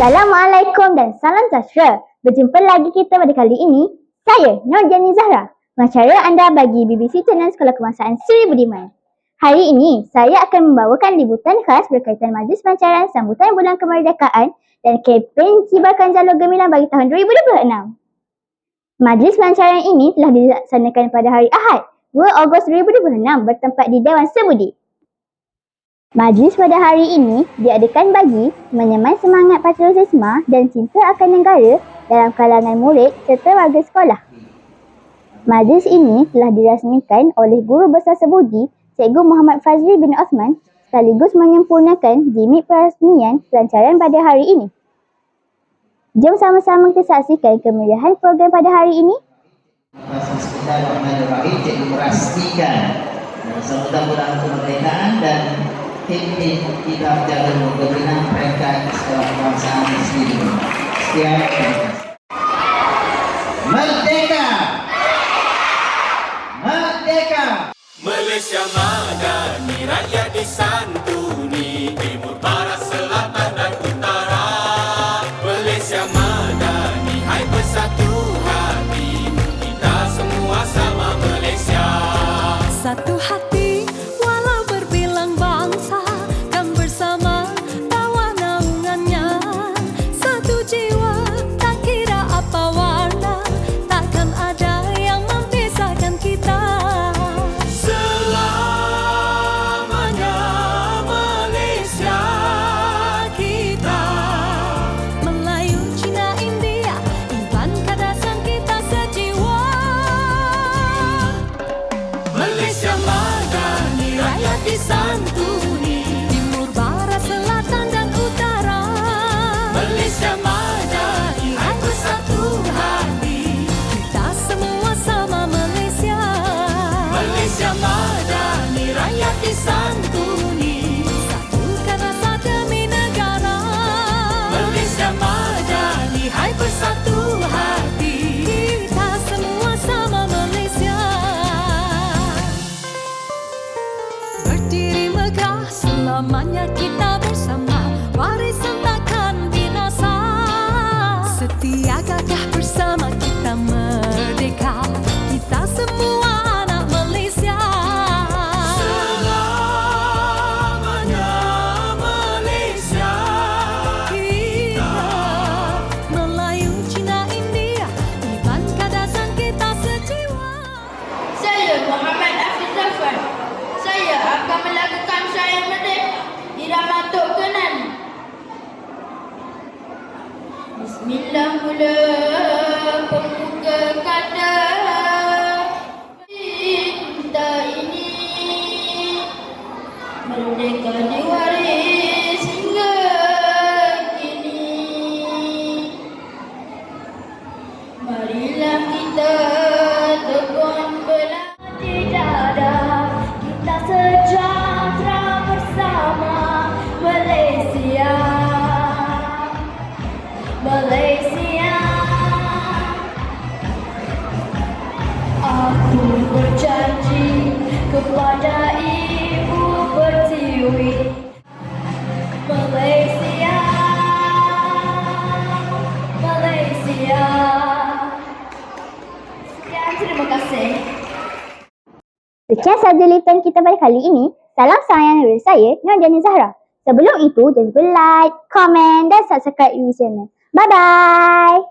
Assalamualaikum dan salam sejahtera. Berjumpa lagi kita pada kali ini. Saya Nurjani Zahra, pengacara anda bagi BBC Channel Sekolah Kebangsaan Seri Budiman. Hari ini saya akan membawakan liputan khas berkaitan Majlis Pelancaran Sambutan Bulan Kemerdekaan dan kempen Kibarkan Jalur Gemilang bagi tahun 2026. Majlis pelancaran ini telah dilaksanakan pada hari Ahad, 2 Ogos 2026 bertempat di Dewan Sebudi. Majlis pada hari ini diadakan bagi menyeman semangat patriotisme dan cinta akan negara dalam kalangan murid serta warga sekolah. Majlis ini telah dirasmikan oleh Guru Besar Sebudi Cikgu Muhammad Fazli bin Osman sekaligus menyempurnakan jimit perasmian pelancaran pada hari ini. Jom sama-sama kita saksikan kemeriahan program pada hari ini. Bismillahirrahmanirrahim. Cikgu merastikan sambutan bulan kemerdekaan dan kempen kita jalur gemilang peringkat Sekolah Kebangsaan Seri Budiman. Sekian, terima kasih. Merdeka! Merdeka! Malaysia madani, rakyat disantuni, timur, barat, selatan dan utara. Malaysia madani, hai bersatu hati, kita semua sama Malaysia. Satu hati walau berbilang bangsa, kan bersama tawa naungannya. Satu jiwa tak kira apa warna, takkan ada yang membezakan kita. Selamanya Malaysia kita. Melayu, Cina, India, Iban, Kadasan kita sejiwa. Malaysia madani, rakyat disantuni, Timur, barat, selatan dan utara. Malaysia madani, hai bersatu hati, Kita semua sama Malaysia. Malaysia madani, rakyat disantuni, Satukan rasa demi negara. Malaysia madani, hai bersatu hati. Kita semua sama Malaysia. Berdiri megah, selamanya kita bersama. Warisan takkan binasa. Setia gagah bersama kita merdeka. Kita semua anak Malaysia. Selamanya Malaysia Kita Melayu, Cina, India, Iban, Kadasan kita sejiwa. Saya Muhammad Hafiz Zafar. Saya akan melakukan syair merdeka irama Tok Kenan. Bismillah mula pembuka kata kita ini merdeka diwaris hingga kini. Marilah kita tekun belati dada, kita sejahtera bersama Malaysia. Malaysia. Aku berjanji kepada Ibu Pertiwi. Malaysia. Malaysia. Sekian, terima kasih. Sekian sahaja liputan kita pada kali ini. Salam sayang dari saya, Nurjani Zahra. Sebelum itu, jangan lupa like, komen dan subscribe YouTube channel. Bye-bye!